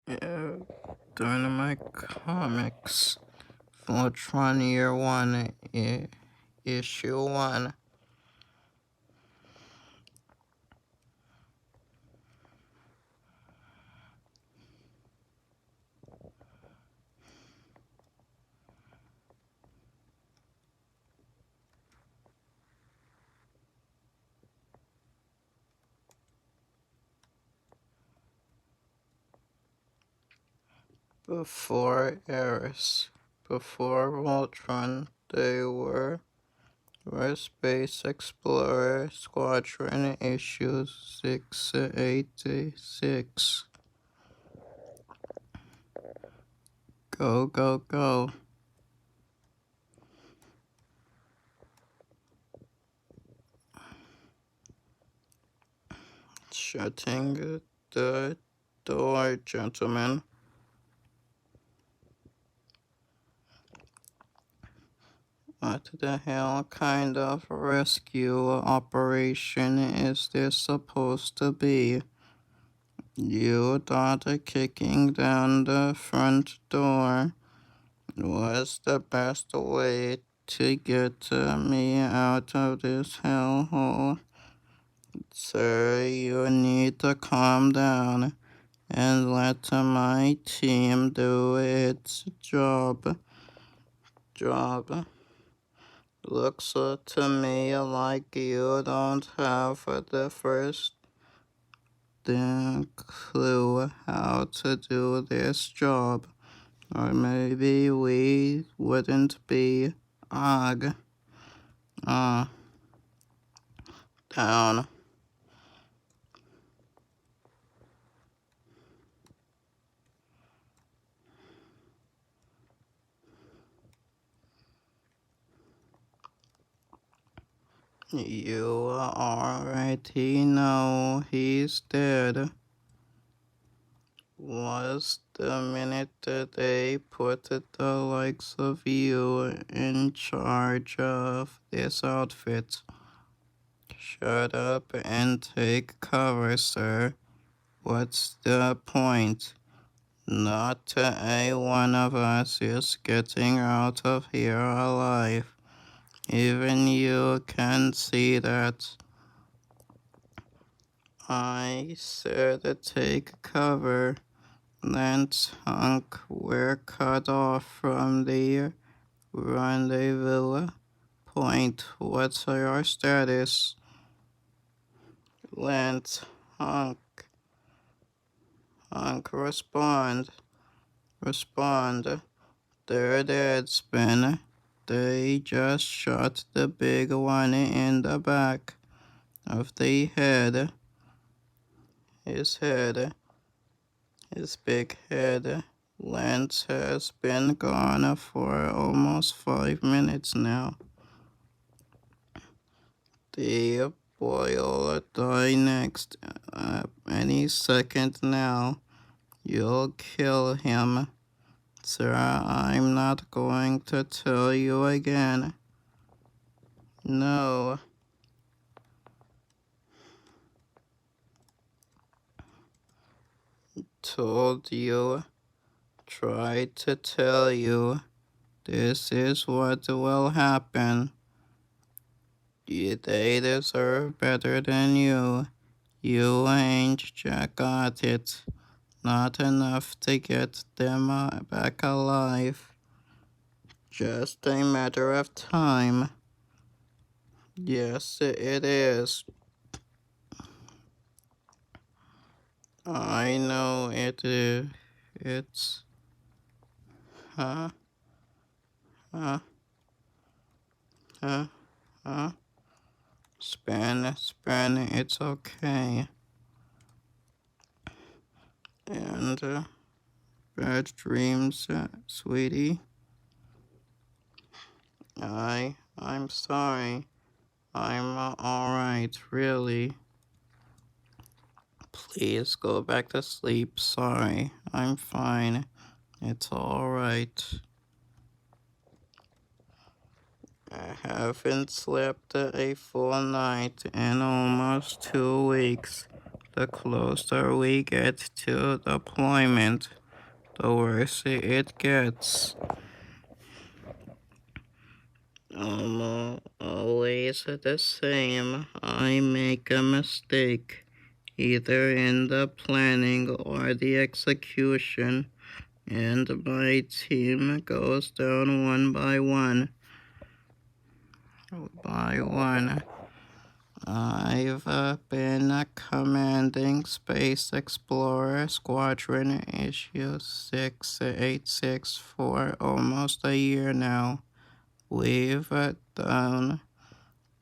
Yeah, Dynamite Comics, Voltron Year 1, Issue 1. Before Arus, before Voltron, they were Space Explorer Squadron Issue 686. Go, go, go. Shutting the door, gentlemen. What the hell kind of rescue operation is this supposed to be? You thought kicking down the front door was the best way to get me out of this hellhole? Sir, you need to calm down and let my team do its job. Looks to me like you don't have the first clue how to do this job. Or maybe we wouldn't be down. You already know he's dead. Was the minute that they put the likes of you in charge of this outfit. Shut up and take cover, sir. What's the point? Not a one of us is getting out of here alive. Even you can see that. I said take cover. Lance Hunk were cut off from the rendezvous point. What's your status? Lance Hunk. Respond. They're dead, Sven. They just shot the big one in the back of the head. His big head. Lance has been gone for almost 5 minutes now. The boy'll die next. Any second now. You'll kill him. Sir, I'm not going to tell you again. No. Told you. Tried to tell you. This is what will happen. They deserve better than you. You ain't got it. Not enough to get them back alive. Just a matter of time. Yes, it is. I know it is. It's... Huh? Huh? Huh? Huh? Span, it's okay. And, bad dreams, sweetie. I'm sorry. I'm alright, really. Please go back to sleep. Sorry, I'm fine. It's alright. I haven't slept a full night in almost 2 weeks. The closer we get to deployment, the worse it gets. Always the same. I make a mistake, either in the planning or the execution, and my team goes down one by one. I've been commanding Space Explorer Squadron Issue 686 for almost a year now. We've done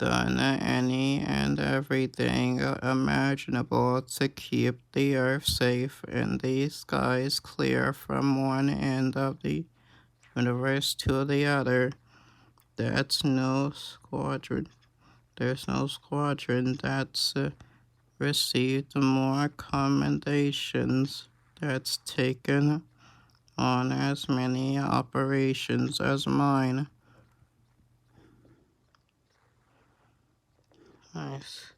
any and everything imaginable to keep the Earth safe and the skies clear from one end of the universe to the other. There's no squadron that's received more commendations, that's taken on as many operations as mine. Nice.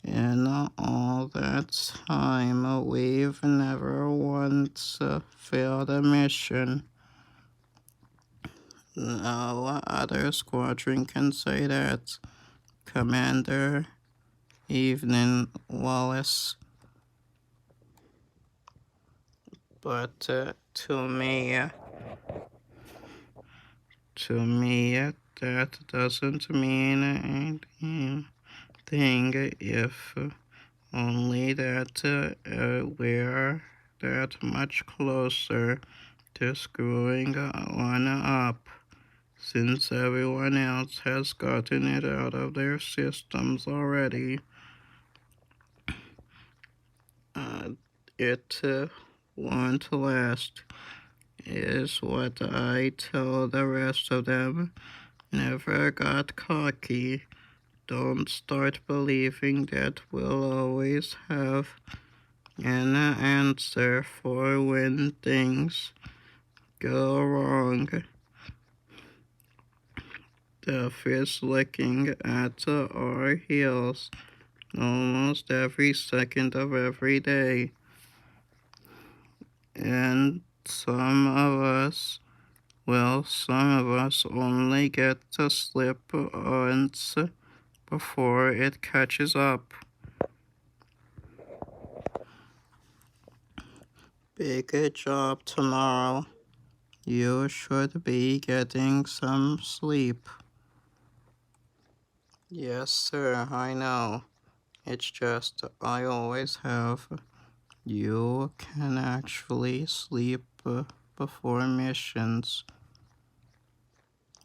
In all that time, we've never once failed a mission. No other squadron can say that. Commander Evening Wallace. But to me, that doesn't mean anything if only that we're that much closer to screwing one up, since everyone else has gotten it out of their systems already. It won't last, is what I tell the rest of them. Never got cocky. Don't start believing that we'll always have an answer for when things go wrong. Death is looking at our heels almost every second of every day. And some of us only get to slip once before it catches up. Big job tomorrow. You should be getting some sleep. Yes, sir, I know. It's just I always have. You can actually sleep before missions.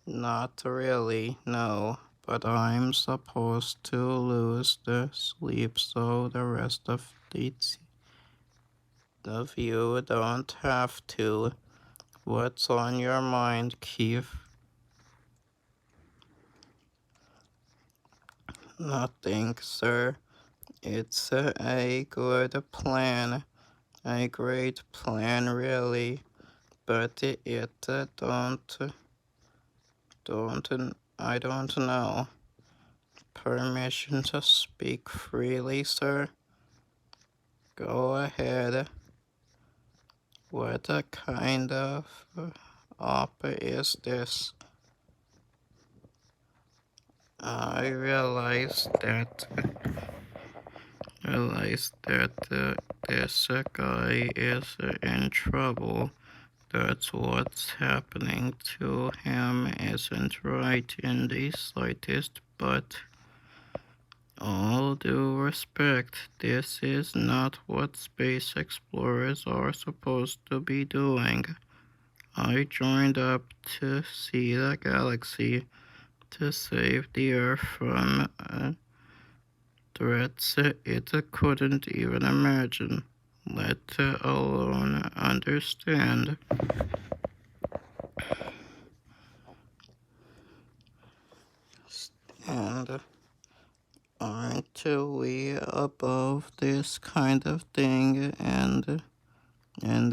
Not really, no. But I'm supposed to lose the sleep so the rest of you don't have to. What's on your mind, Keith? Nothing, sir. It's a good plan. A great plan, really. But I don't know. Permission to speak freely, sir? Go ahead. What kind of op is this? I realize that this guy is in trouble. That's what's happening to him isn't right in the slightest, but all due respect, this is not what space explorers are supposed to be doing. I joined up to see the galaxy, to save the Earth from threats it couldn't even imagine, let alone understand. And aren't we above this kind of thing? And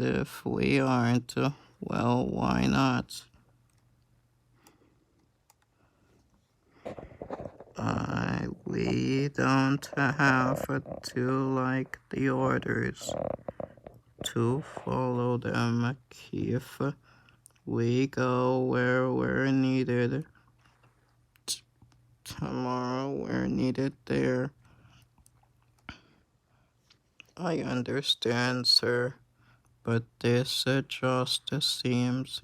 if we aren't, well, why not? I We don't have to like the orders to follow them, Keith. We go where we're needed. Tomorrow we're needed there. I understand, sir, but this just seems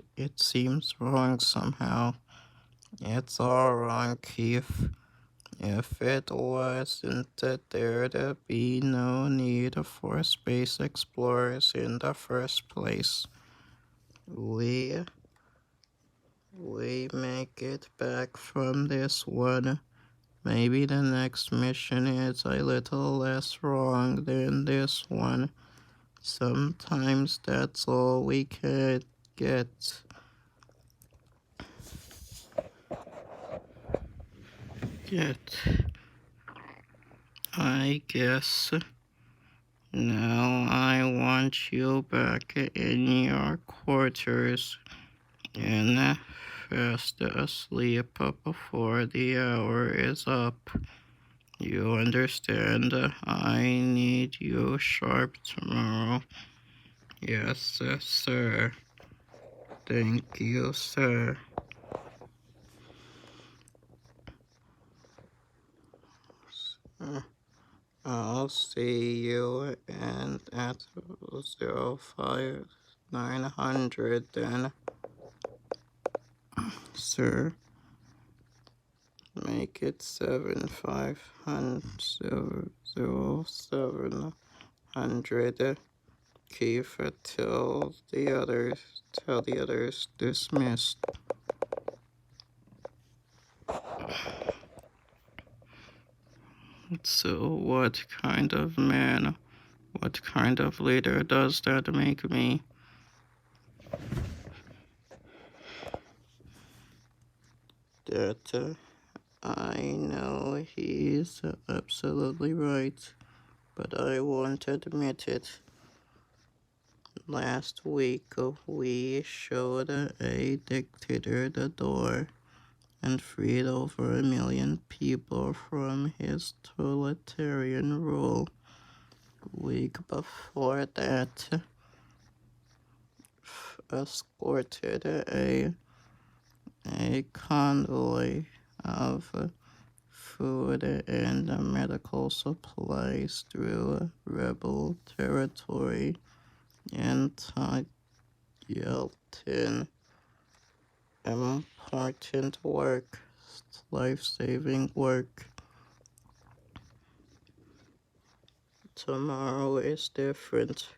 wrong somehow. It's all wrong, Keith. If it wasn't there'd be no need for space explorers in the first place. We make it back from this one. Maybe the next mission is a little less wrong than this one. Sometimes that's all we can get. I guess. Now I want you back in your quarters and fast asleep before the hour is up. You understand? I need you sharp tomorrow. Yes, sir. Thank you, sir. I'll see you at 05900 then. Sir, make it 700. Keep tell the others dismissed. So what kind of man, what kind of leader does that make me? That I know he's absolutely right, but I won't admit it. Last week we showed a dictator the door and freed over 1 million people from his totalitarian rule. Week before that, escorted a convoy of food and medical supplies through rebel territory entitled important work, life-saving work. Tomorrow is different.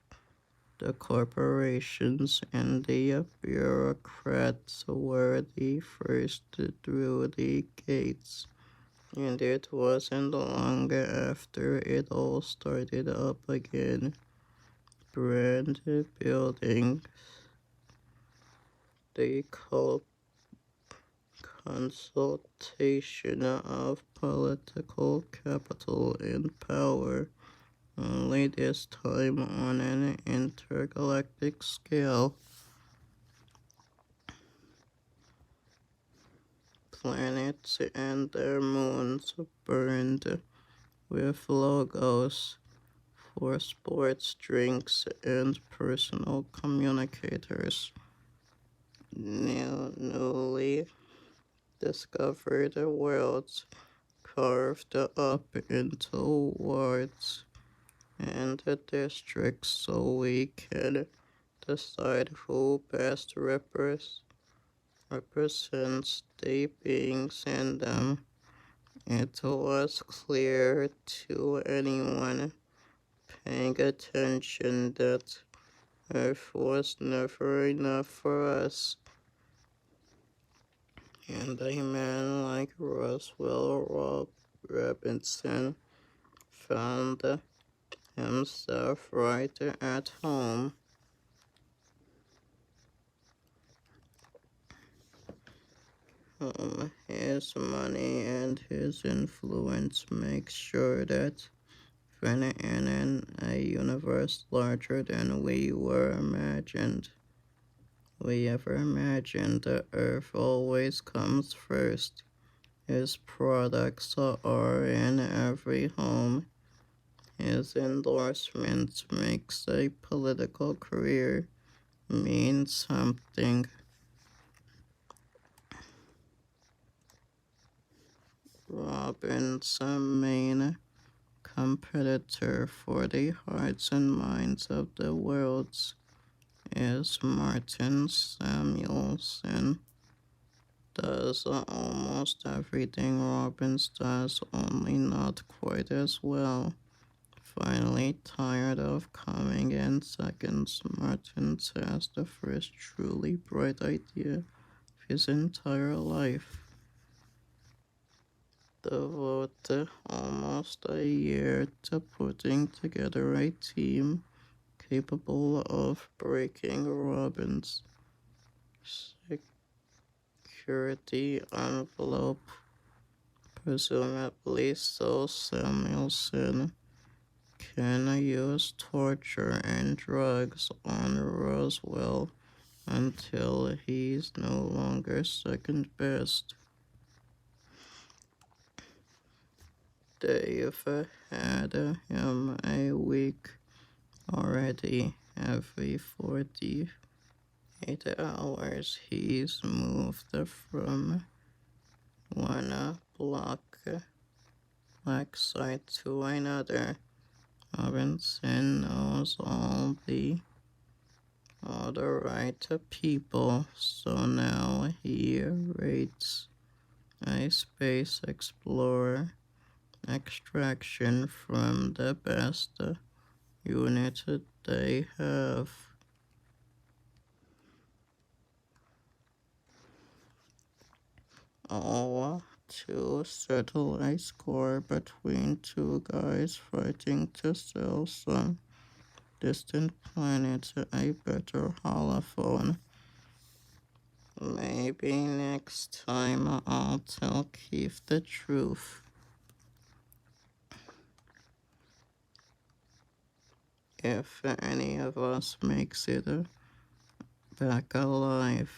The corporations and the bureaucrats were the first through the gates, and it wasn't long after it all started up again. Brand buildings, the consultation of political capital and power, only this time on an intergalactic scale. Planets and their moons burned with logos for sports drinks and personal communicators. Newly discovered worlds carved up into wards and districts so we can decide who best represents the beings in them. It was clear to anyone paying attention that Earth was never enough for us. And a man like Roswell Robinson found himself right at home. His money and his influence make sure that when in a universe larger than we ever imagined, the Earth always comes first, His products are in every home. His endorsement makes a political career mean something. Robin's main competitor for the hearts and minds of the world is Martin Samuelson. Does almost everything Robbins does, only not quite as well. Finally, tired of coming in seconds, Martin has the first truly bright idea of his entire life. Devote almost a year to putting together a team capable of breaking Robin's security envelope. Presumably, so Samuelson can use torture and drugs on Roswell until he's no longer second best. They've had him a week already. Every 48 hours he's moved from one black site to another. Robinson knows all the right people, so now he rates a space explorer extraction from the best unit they have. All to settle a score between two guys fighting to sell some distant planet a better holophone. Maybe next time I'll tell Keith the truth. If any of us makes it back alive.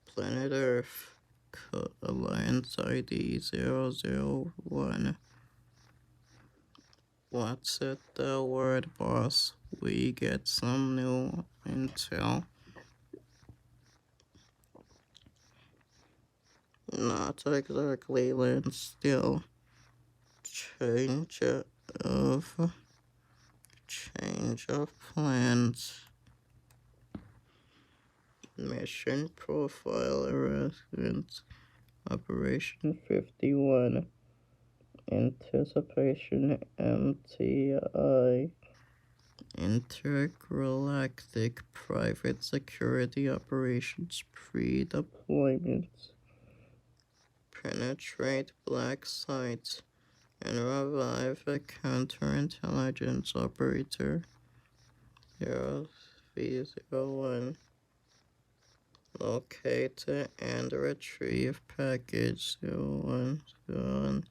Planet Earth, Alliance ID 001. What's it, the word, boss? We get some new intel. Not exactly, Lynn, still. Change of plans. Mission profile arrangement. Operation 51. Anticipation MTI. Intergalactic Private Security Operations Pre-Deployment. Penetrate black sites and revive a counterintelligence operator. 0301. Locate and retrieve package 011.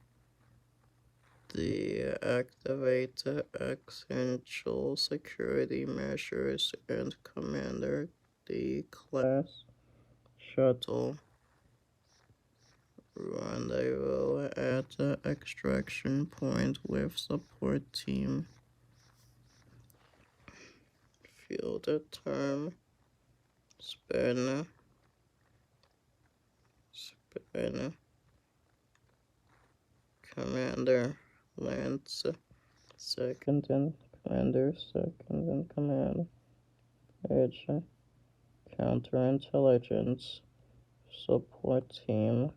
Deactivate essential security measures and commander the class shuttle. Rendezvous at the extraction point with support team. Field term. Sven Commander Lance second in commander, second in command. Edge counterintelligence support team.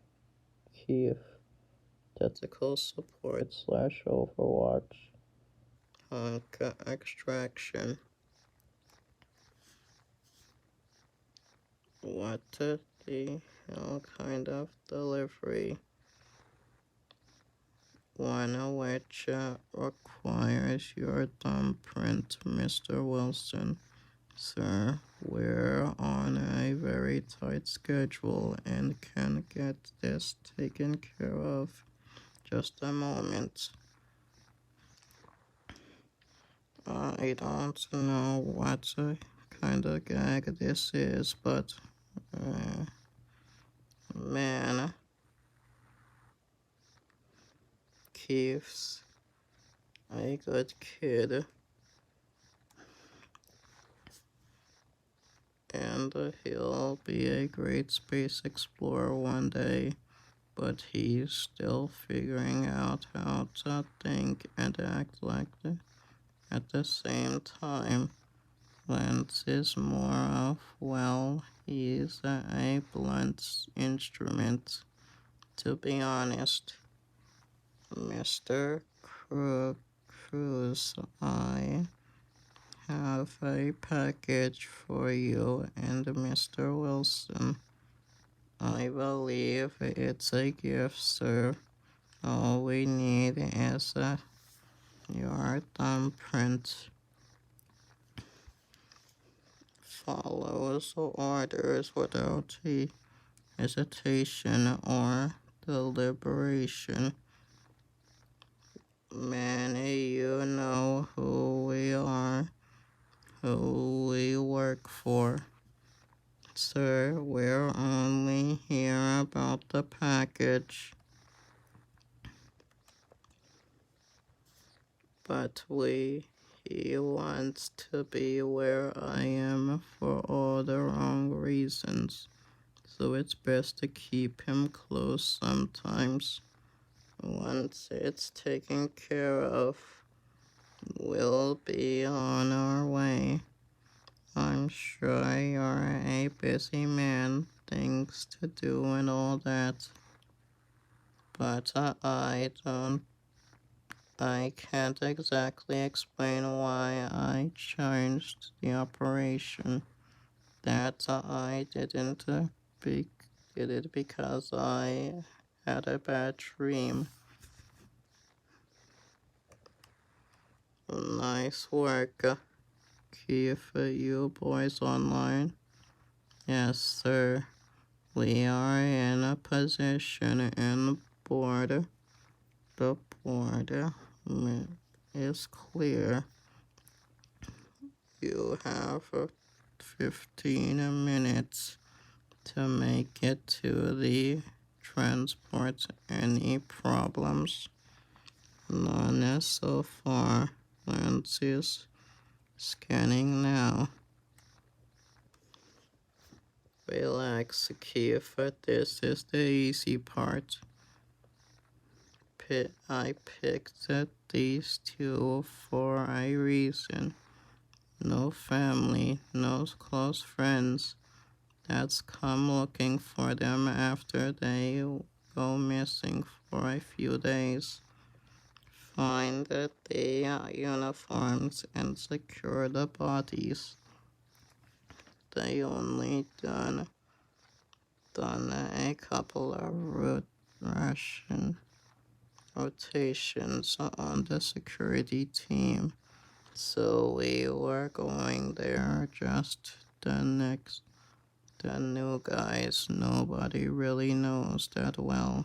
Keith tactical support / overwatch. Hunk extraction. What the hell kind of delivery? One which requires your thumbprint, Mr. Wilson. Sir, we're on a very tight schedule and can get this taken care of. Just a moment. I don't know what kind of gag this is, but man, Keith's a good kid, and he'll be a great space explorer one day, but he's still figuring out how to think and act like that at the same time. Lance is more of, well, he's a blunt instrument, to be honest. Mr. Cruz, I have a package for you and Mr. Wilson. I believe it's a gift, sir. All we need is your thumbprint. Follows orders without hesitation or deliberation. Many you know who we are, who we work for. Sir, we're only here about the package. But he wants to be where I am for all the wrong reasons. So it's best to keep him close sometimes. Once it's taken care of, we'll be on our way. I'm sure you're a busy man, things to do and all that. But I can't exactly explain why I changed the operation. That I did it because I had a bad dream. Nice work. Keith, you boys online? Yes, sir. We are in a position in border. The border is clear. You have 15 minutes to make it to the transport. Any problems? None so far. Lance is scanning now. Relax, Keith. This is the easy part. I picked these two for a reason. No family, no close friends that's come looking for them after they go missing for a few days. Find the uniforms and secure the bodies. They only done a couple of rotations on the security team, so we were going there just the new guys nobody really knows that well.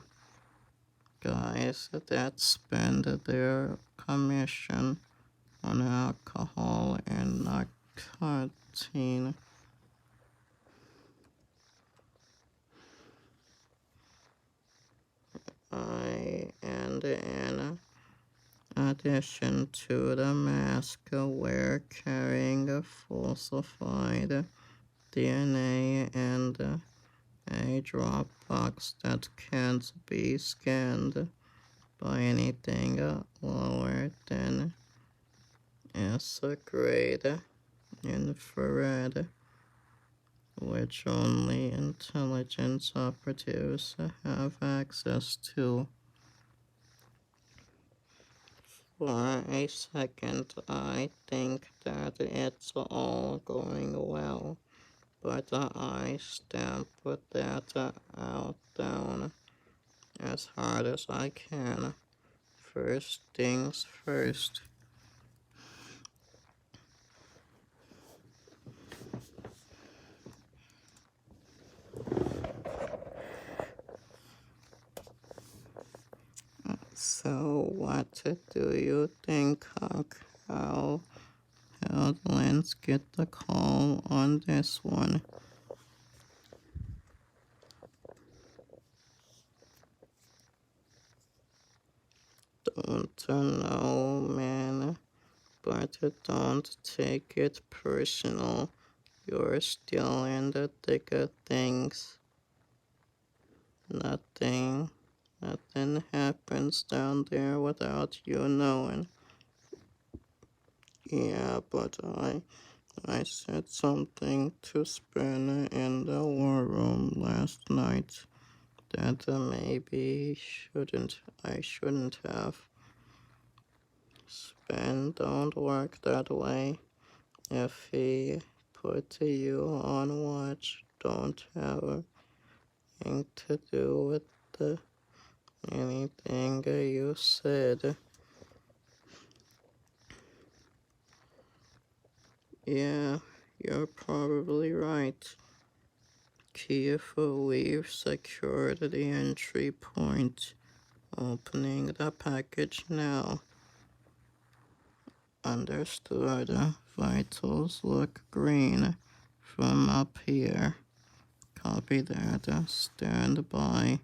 Guys that spend their commission on alcohol and nicotine. And in addition to the mask, we're carrying a falsified DNA and a Dropbox that can't be scanned by anything lower than S-grade infrared, which only intelligence operatives have access to. For a second, I think that it's all going well, but I stamp that out down as hard as I can. First things first. So what do you think, Hunk? How'd Lance get the call on this one? Don't know, man, but don't take it personal. You're still in the thick of things. Nothing happens down there without you knowing. Yeah, but I said something to Sven in the war room last night that maybe I shouldn't have. Sven don't work that way. If he put you on watch, don't have anything to do with anything you said. Yeah, you're probably right. Keith, we've secured the entry point. Opening the package now. Understood. Vitals look green from up here. Copy that. Stand by.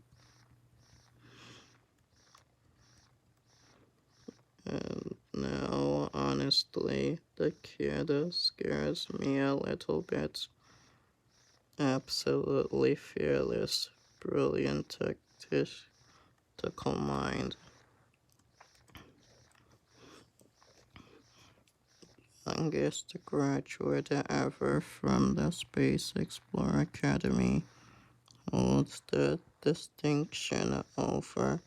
And now, honestly, the kid scares me a little bit. Absolutely fearless, brilliant tactical mind. Youngest graduate ever from the Space Explorer Academy. Holds the distinction over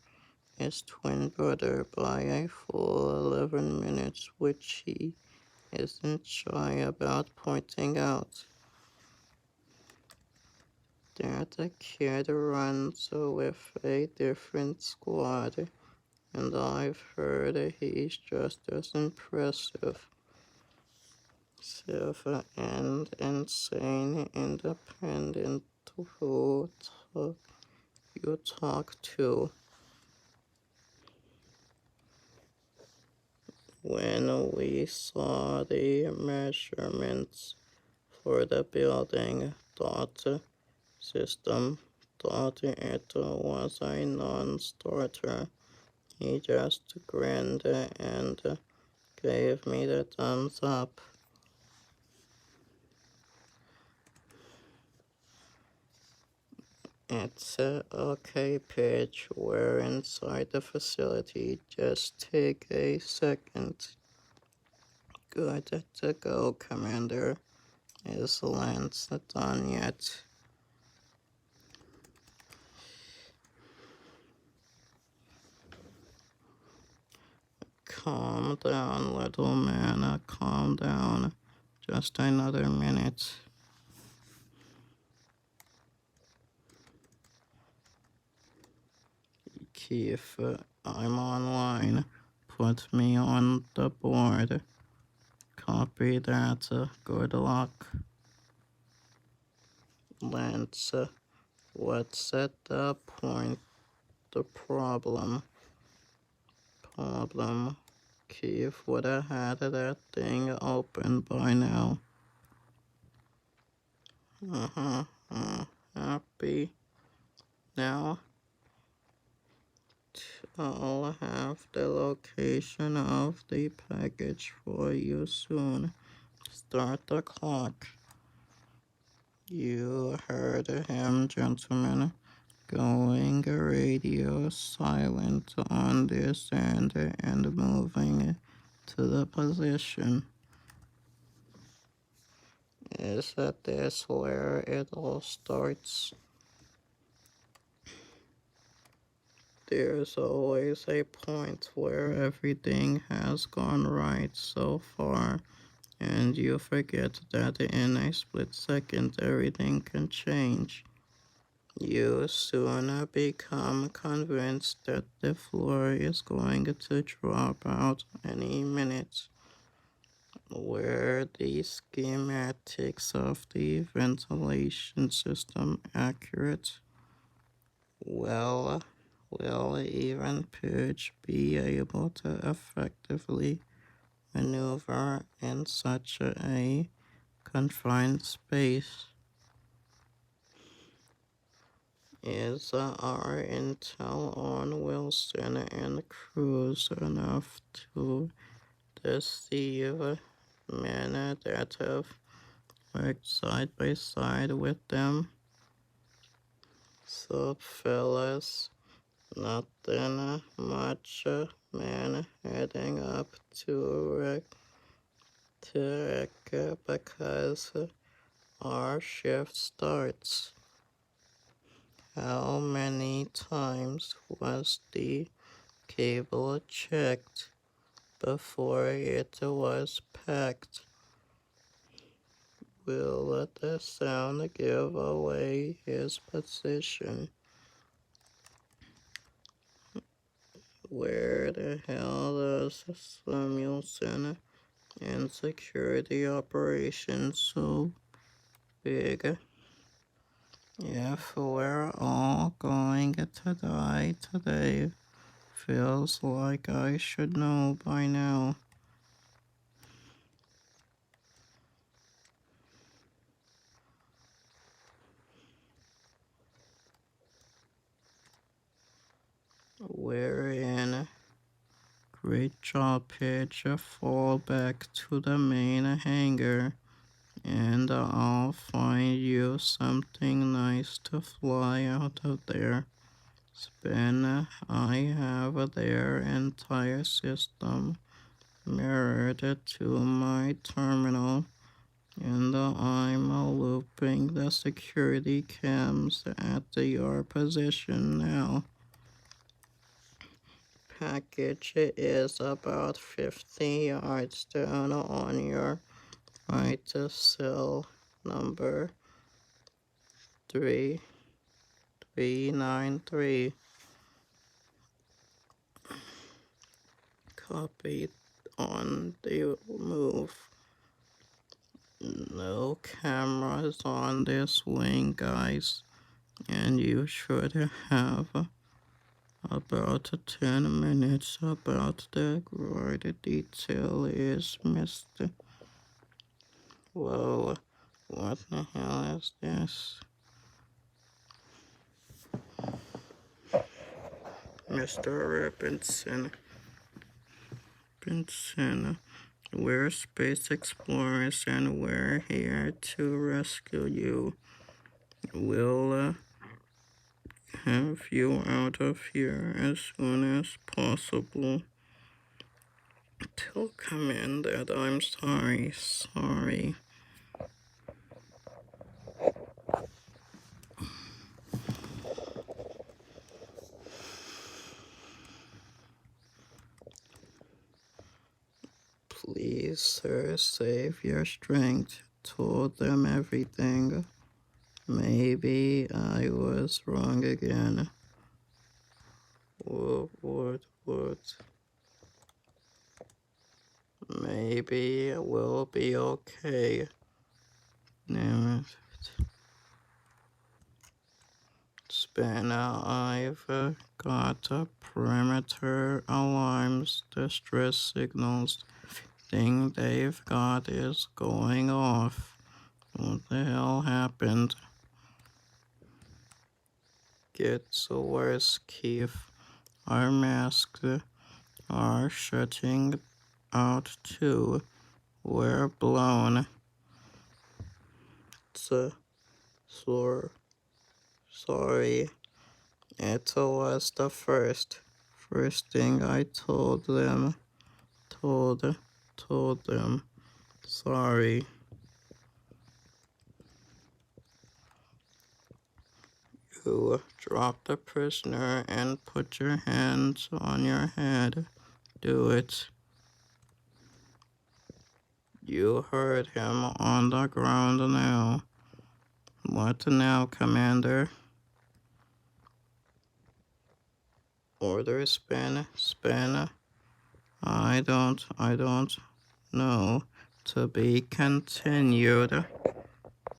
his twin brother by a full 11 minutes, which he isn't shy about pointing out. That the kid runs with a different squad, and I've heard he's just as impressive. And insane independent who you talk to. When we saw the measurements for the building, thought system, thought it was a non-starter. He just grinned and gave me the thumbs up. It's okay, Pidge. We're inside the facility. Just take a second. Good to go, Commander. Is Lance done yet? Calm down, little man. Calm down. Just another minute. Keith, I'm online. Put me on the board. Copy that. Good luck. Lance, what's at the point? The problem. Keith would have had that thing open by now. Happy. Now, I'll have the location of the package for you soon. Start the clock. You heard him, gentlemen. Going radio silent on this end and moving to the position. Is this where it all starts? There's always a point where everything has gone right so far, and you forget that in a split second everything can change. You soon become convinced that the floor is going to drop out any minute. Were the schematics of the ventilation system accurate? Well, will even Pidge be able to effectively maneuver in such a confined space? Is our intel on Wilson and Cruz enough to deceive men that have worked side by side with them? So, fellas, nothing much, man, heading up to because our shift starts. How many times was the cable checked before it was packed? Will the sound give away his position? Where the hell does Samuelson and security operations so big? If we're all going to die today, feels like I should know by now. We're in. Great job, Pidge. Fall back to the main hangar, and I'll find you something nice to fly out of there. Sven, I have their entire system mirrored to my terminal, and I'm looping the security cams at your position now. Package is about 50 yards down on your right to cell number 3393. Copy on the move. No cameras on this wing, guys, and you should have about 10 minutes. About the right detail is Mr. Whoa, what the hell is this? Mr. Benson, we're space explorers and we're here to rescue you. We'll have you out of here as soon as possible. Tell Command that I'm sorry. Please, sir, save your strength. Told them everything. Maybe I was wrong again. What? Maybe we'll be okay. Damn it. Spanner, I've got perimeter alarms, distress signals. Thing they've got is going off. What the hell happened? Gets worse, Keith. Our masks are shutting out too. We're blown. Sorry. It was the first thing I told them. Told them. Sorry. You drop the prisoner and put your hands on your head. Do it. You heard him on the ground now. What now, Commander? Order Spanner. I don't know. To be continued.